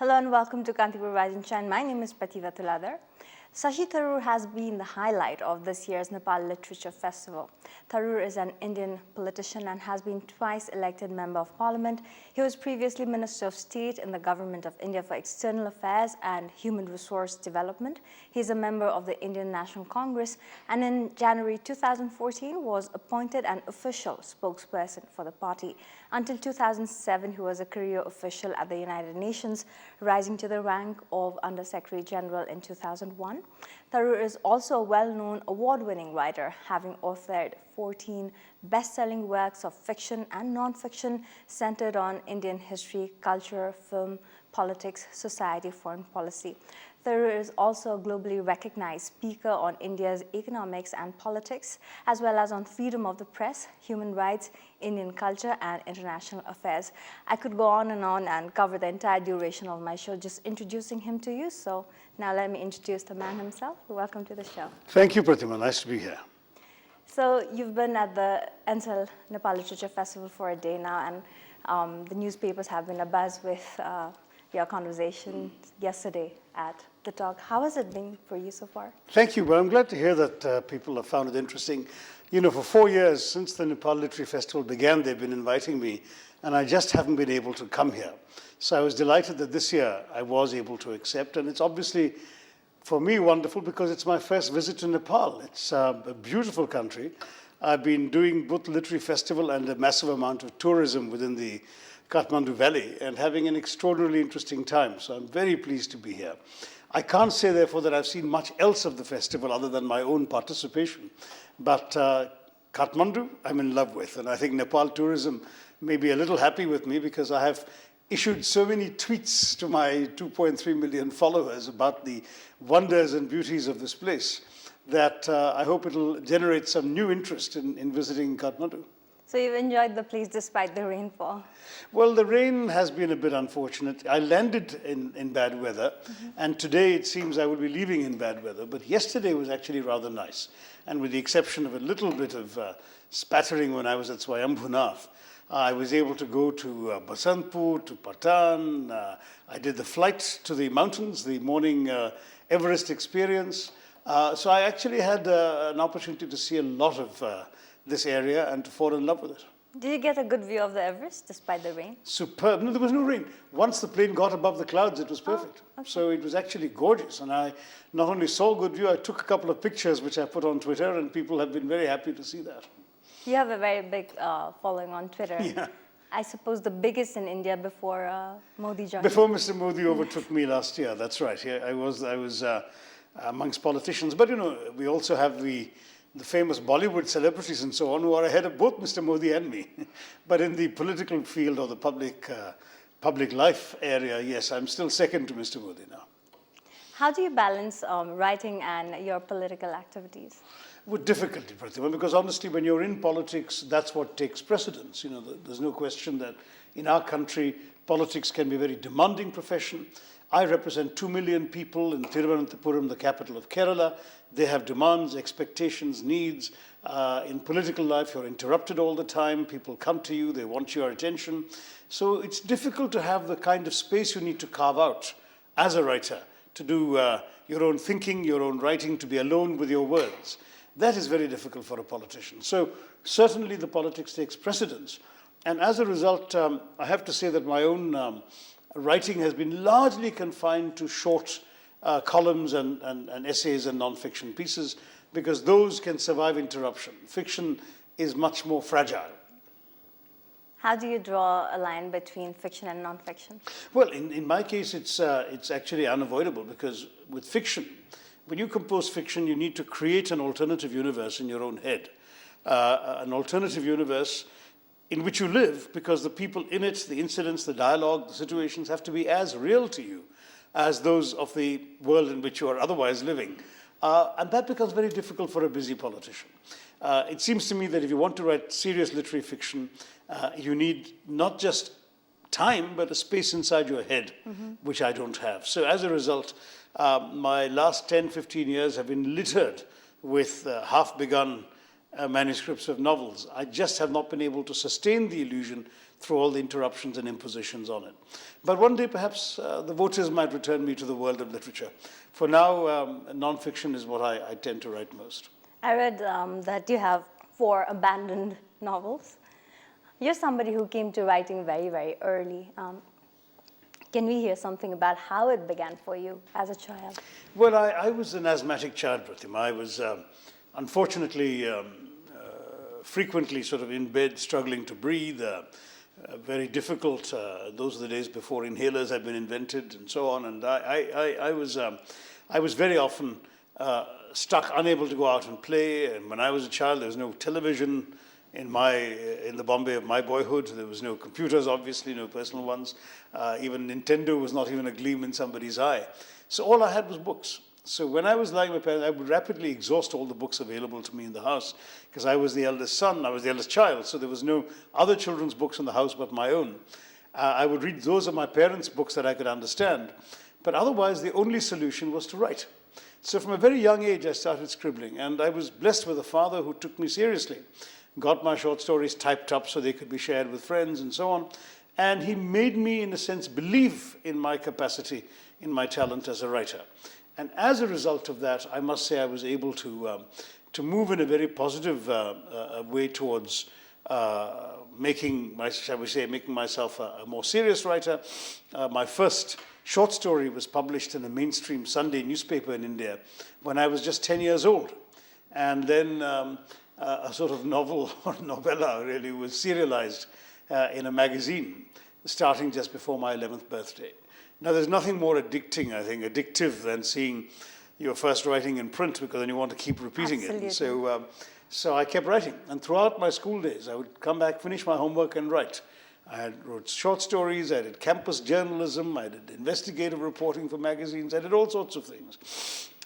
Hello and welcome to Kantipur Rise and Shine. My name is Prativa Tuladar. Sashi Tharoor has been the highlight of this year's Nepal Literature Festival. Tharoor is an Indian politician and has been twice elected Member of Parliament. He was previously Minister of State in the Government of India for External Affairs and Human Resource Development. He is a member of the Indian National Congress and in January 2014 was appointed an official spokesperson for the party. Until 2007, he was a career official at the United Nations, rising to the rank of Under Secretary General in 2001. Tharoor is also a well-known award-winning writer, having authored 14 best-selling works of fiction and non-fiction centered on Indian history, culture, film, politics, society, foreign policy. Tharoor is also a globally recognized speaker on India's economics and politics, as well as on freedom of the press, human rights, Indian culture, and international affairs. I could go on and cover the entire duration of my show just introducing him to you. So now let me introduce the man himself. Welcome to the show. Thank you, Pratima. Nice to be here. So you've been at the NSL Nepal Literature Festival for a day now, and the newspapers have been abuzz with your conversation yesterday at the talk. How has it been for you so far? Thank you. Well, I'm glad to hear that people have found it interesting. You know, for 4 years since the Nepal Literary Festival began, they've been inviting me, and I just haven't been able to come here. So I was delighted that this year I was able to accept, and it's obviously, for me, wonderful because it's my first visit to Nepal. It's a beautiful country. I've been doing both the literary festival and a massive amount of tourism within the Kathmandu Valley and having an extraordinarily interesting time. So I'm very pleased to be here. I can't say, therefore, that I've seen much else of the festival other than my own participation. But Kathmandu, I'm in love with. And I think Nepal tourism may be a little happy with me because I have issued so many tweets to my 2.3 million followers about the wonders and beauties of this place that I hope it'll generate some new interest in visiting Kathmandu. So you've enjoyed the place despite the rainfall? Well, the rain has been a bit unfortunate. I landed in bad weather, and today it seems I will be leaving in bad weather. But yesterday was actually rather nice. And with the exception of a little bit of spattering when I was at Swayambhunath, I was able to go to Basantpur, to Patan. I did the flight to the mountains, the morning Everest experience. So I actually had an opportunity to see a lot of this area and to fall in love with it. Did you get a good view of the Everest despite the rain? Superb. No, there was no rain. Once the plane got above the clouds, it was perfect. Oh, okay. So it was actually gorgeous. And I not only saw good view, I took a couple of pictures which I put on Twitter, and people have been very happy to see that. You have a very big following on Twitter. Yeah. I suppose the biggest in India before Modi joined. Before Mr. Modi overtook me last year, that's right. Yeah, I was amongst politicians. But, you know, we also have the famous Bollywood celebrities and so on who are ahead of both Mr. Modi and me. But in the political field or the public life area, yes, I'm still second to Mr. Modi now. How do you balance writing and your political activities? With difficulty, Pratima, because honestly, when you're in politics, that's what takes precedence. You know, there's no question that in our country, politics can be a very demanding profession. I represent 2 million people in Thiruvananthapuram, the capital of Kerala. They have demands, expectations, needs. In political life, you're interrupted all the time. People come to you, they want your attention. So it's difficult to have the kind of space you need to carve out as a writer, to do your own thinking, your own writing, to be alone with your words. That is very difficult for a politician. So certainly the politics takes precedence. And as a result, I have to say that my own writing has been largely confined to short columns and essays and non-fiction pieces, because those can survive interruption. Fiction is much more fragile. How do you draw a line between fiction and non-fiction? Well, in my case, it's actually unavoidable, because with fiction, when you compose fiction, you need to create an alternative universe in your own head. An alternative universe in which you live, because the people in it, the incidents, the dialogue, the situations have to be as real to you as those of the world in which you are otherwise living. And that becomes very difficult for a busy politician. It seems to me that if you want to write serious literary fiction, you need not just time, but a space inside your head, which I don't have. So as a result, my last 10, 15 years have been littered with half-begun manuscripts of novels. I just have not been able to sustain the illusion through all the interruptions and impositions on it. But one day, perhaps, the voters might return me to the world of literature. For now, non-fiction is what I tend to write most. I read that you have 4 abandoned novels. You're somebody who came to writing very, very early. Can we hear something about how it began for you as a child? Well, I was an asthmatic child, Pratima. I was unfortunately frequently sort of in bed struggling to breathe, very difficult. Those are the days before inhalers had been invented and so on. And I was very often stuck, unable to go out and play. And when I was a child, there was no television in the Bombay of my boyhood. There was no computers, obviously, no personal ones. Even Nintendo was not even a gleam in somebody's eye. So all I had was books. So when I was lying with my parents, I would rapidly exhaust all the books available to me in the house because I was the eldest son, I was the eldest child, so there was no other children's books in the house but my own. I would read those of my parents' books that I could understand, but otherwise the only solution was to write. So from a very young age I started scribbling, and I was blessed with a father who took me seriously, got my short stories typed up so they could be shared with friends and so on, and he made me, in a sense, believe in my capacity, in my talent as a writer. And as a result of that, I must say I was able to move in a very positive way towards making myself a more serious writer. My first short story was published in a mainstream Sunday newspaper in India when I was just 10 years old. And then a sort of novel or novella really was serialized in a magazine starting just before my 11th birthday. Now, there's nothing more addictive than seeing your first writing in print, because then you want to keep repeating Absolutely. it. And so I kept writing. And throughout my school days, I would come back, finish my homework, and write. I wrote short stories, I did campus journalism, I did investigative reporting for magazines, I did all sorts of things.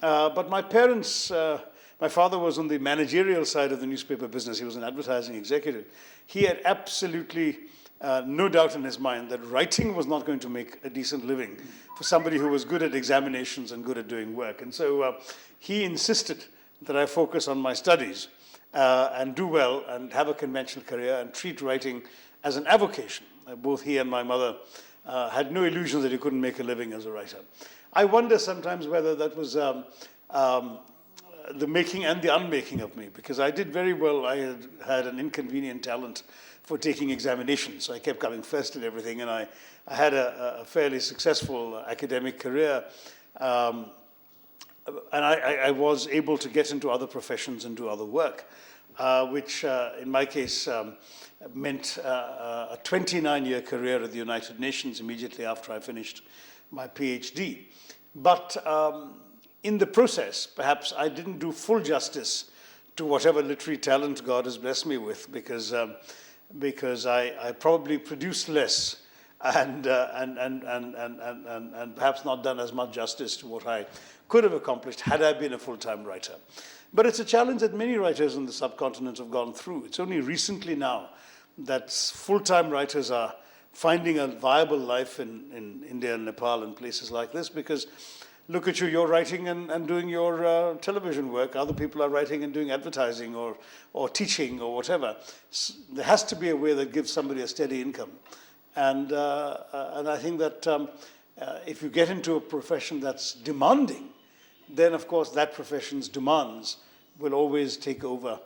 But my parents, my father was on the managerial side of the newspaper business. He was an advertising executive. He had absolutely no doubt in his mind that writing was not going to make a decent living for somebody who was good at examinations and good at doing work. And so he insisted that I focus on my studies and do well and have a conventional career and treat writing as an avocation. Both he and my mother had no illusions that he couldn't make a living as a writer. I wonder sometimes whether that was the making and the unmaking of me, because I did very well. I had an inconvenient talent for taking examinations. So I kept coming first in everything, and I had a fairly successful academic career. And I was able to get into other professions and do other work, which in my case meant a 29-year career at the United Nations immediately after I finished my PhD. But in the process, perhaps I didn't do full justice to whatever literary talent God has blessed me with, because I probably produced less and perhaps not done as much justice to what I could have accomplished had I been a full-time writer. But it's a challenge that many writers in the subcontinent have gone through. It's only recently now that full-time writers are finding a viable life in India and Nepal and places like this, because look at you, you're writing and doing your television work. Other people are writing and doing advertising or teaching or whatever. There has to be a way that gives somebody a steady income. And I think that if you get into a profession that's demanding, then of course that profession's demands will always take over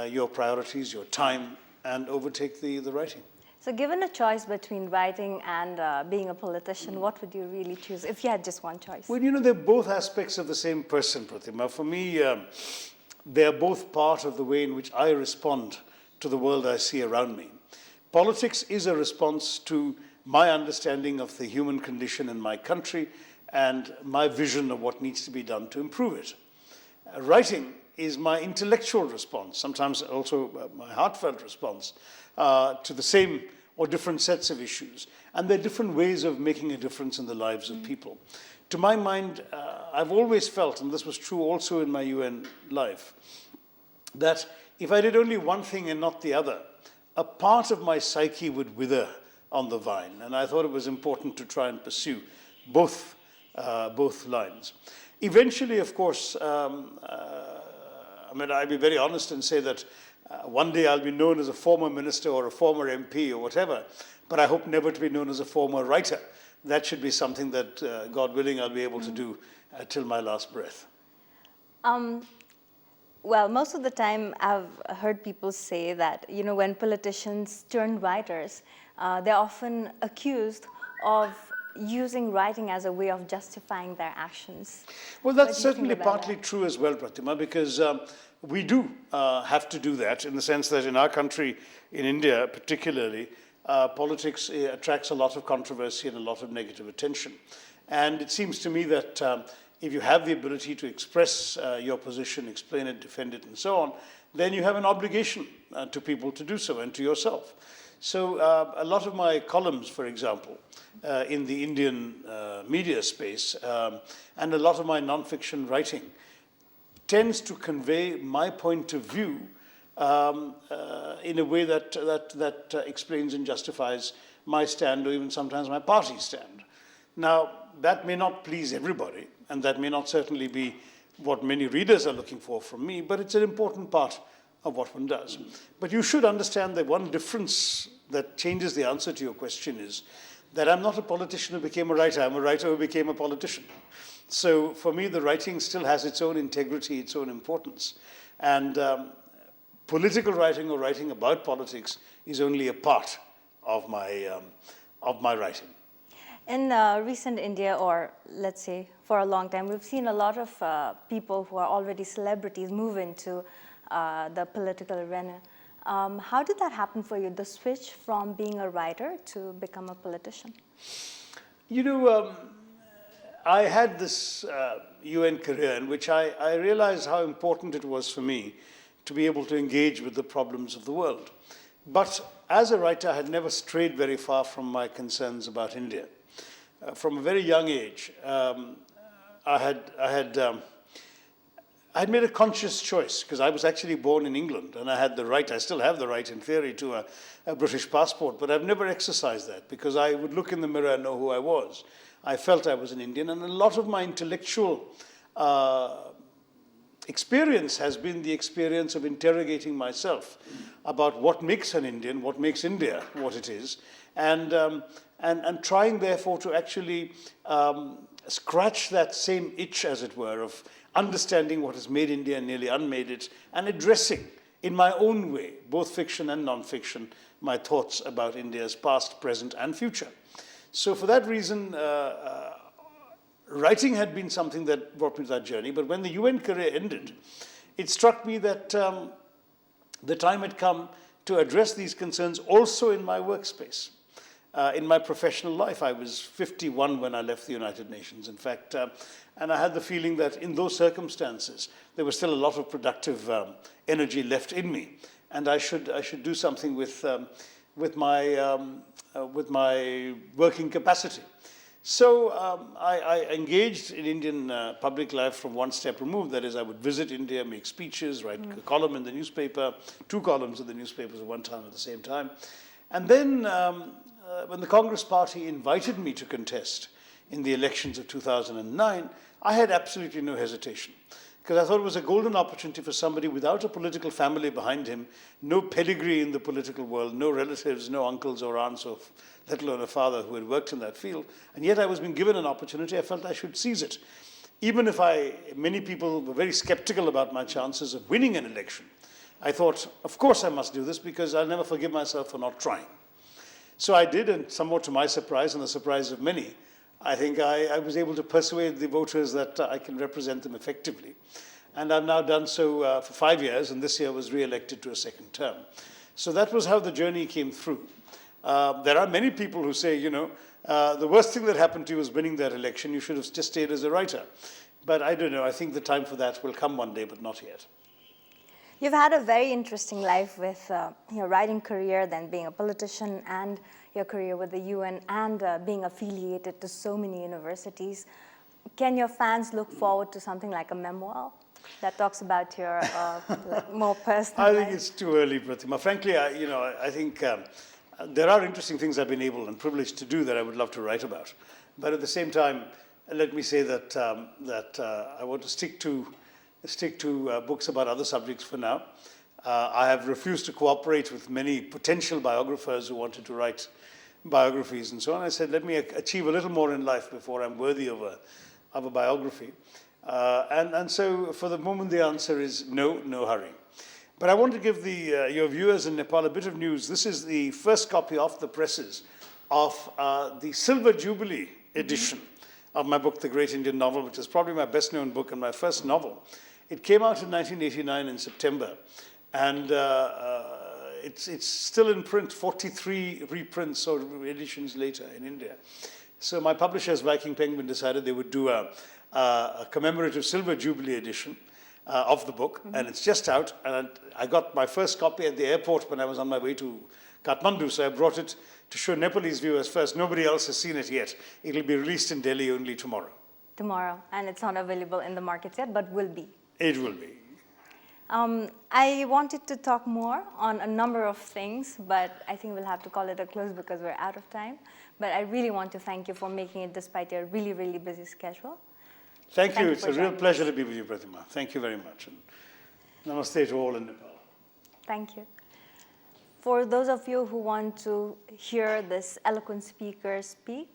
your priorities, your time, and overtake the writing. So given a choice between writing and being a politician, what would you really choose if you had just one choice? Well, you know, they're both aspects of the same person, Pratima. For me, they're both part of the way in which I respond to the world I see around me. Politics is a response to my understanding of the human condition in my country and my vision of what needs to be done to improve it. Writing is my intellectual response, sometimes also my heartfelt response to the same or different sets of issues. And there are different ways of making a difference in the lives of people. To my mind, I've always felt, and this was true also in my UN life, that if I did only one thing and not the other, a part of my psyche would wither on the vine. And I thought it was important to try and pursue both lines. Eventually, of course, I mean, I'll be very honest and say that one day I'll be known as a former minister or a former MP or whatever, but I hope never to be known as a former writer. That should be something that, God willing, I'll be able to do till my last breath. Well, most of the time I've heard people say that, when politicians turn writers, they're often accused of using writing as a way of justifying their actions. Well, that's certainly partly true as well, Pratima, because we do have to do that in the sense that in our country, in India particularly, politics attracts a lot of controversy and a lot of negative attention. And it seems to me that if you have the ability to express your position, explain it, defend it, and so on, then you have an obligation to people to do so and to yourself. So a lot of my columns, for example, in the Indian media space, and a lot of my nonfiction writing tends to convey my point of view in a way that explains and justifies my stand or even sometimes my party's stand. Now, that may not please everybody, and that may not certainly be what many readers are looking for from me, but it's an important part of what one does. But you should understand that one difference that changes the answer to your question is that I'm not a politician who became a writer, I'm a writer who became a politician. So for me, the writing still has its own integrity, its own importance. And political writing or writing about politics is only a part of my writing. In recent India, or let's say for a long time, we've seen a lot of people who are already celebrities move into the political arena. How did that happen for you, the switch from being a writer to become a politician? I had this UN career in which I realized how important it was for me to be able to engage with the problems of the world. But as a writer, I had never strayed very far from my concerns about India. From a very young age, I had made a conscious choice because I was actually born in England and I had the right, I still have the right in theory to a British passport, but I've never exercised that because I would look in the mirror and know who I was. I felt I was an Indian, and a lot of my intellectual experience has been the experience of interrogating myself about what makes an Indian, what makes India what it is, and trying therefore to actually scratch that same itch, as it were, of understanding what has made India and nearly unmade it, and addressing in my own way, both fiction and non-fiction, my thoughts about India's past, present, and future. So for that reason, writing had been something that brought me to that journey. But when the UN career ended, it struck me that the time had come to address these concerns also in my workspace. In my professional life, I was 51 when I left the United Nations, in fact, and I had the feeling that in those circumstances, there was still a lot of productive energy left in me, and I should do something with my working capacity. So I engaged in Indian public life from one step removed. That is, I would visit India, make speeches, write a column in the newspaper, 2 columns in the newspapers at one time at the same time. And then when the Congress Party invited me to contest in the elections of 2009, I had absolutely no hesitation, because I thought it was a golden opportunity for somebody without a political family behind him, no pedigree in the political world, no relatives, no uncles or aunts, or let alone a father who had worked in that field. And yet I was being given an opportunity. I felt I should seize it. Even if many people were very skeptical about my chances of winning an election, I thought, of course I must do this, because I'll never forgive myself for not trying. So I did, and somewhat to my surprise and the surprise of many, I think I was able to persuade the voters that I can represent them effectively. And I've now done so for 5 years, and this year was re-elected to a second term. So that was how the journey came through. There are many people who say, the worst thing that happened to you was winning that election. You should have just stayed as a writer. But I don't know. I think the time for that will come one day, but not yet. You've had a very interesting life with your writing career, then being a politician, and your career with the UN, and being affiliated to so many universities. Can your fans look forward to something like a memoir that talks about your more personal life? I think it's too early, Pratima. Frankly, I think there are interesting things I've been able and privileged to do that I would love to write about. But at the same time, let me say that I want to stick to stick to books about other subjects for now. I have refused to cooperate with many potential biographers who wanted to write biographies and so on. I said, let me achieve a little more in life before I'm worthy of a biography. And so for the moment, the answer is no, no hurry. But I want to give your viewers in Nepal a bit of news. This is the first copy off the presses of the Silver Jubilee edition of my book, The Great Indian Novel, which is probably my best known book and my first novel. It came out in 1989 in September, and it's still in print, 43 reprints or editions later in India. So my publishers, Viking Penguin, decided they would do a commemorative Silver Jubilee edition of the book, and it's just out. And I got my first copy at the airport when I was on my way to Kathmandu, so I brought it to show Nepalese viewers first. Nobody else has seen it yet. It'll be released in Delhi only tomorrow. Tomorrow, and it's not available in the markets yet, but will be. It will be. I wanted to talk more on a number of things, but I think we'll have to call it a close because we're out of time. But I really want to thank you for making it despite your really, really busy schedule. Thank you. It's a real pleasure to be with you, Pratima. Thank you very much. And namaste to all in Nepal. Thank you. For those of you who want to hear this eloquent speaker speak,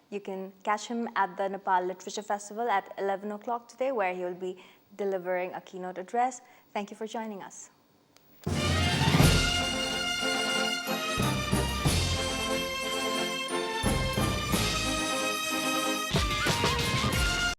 you can catch him at the Nepal Literature Festival at 11 o'clock today, where he will be delivering a keynote address. Thank you for joining us.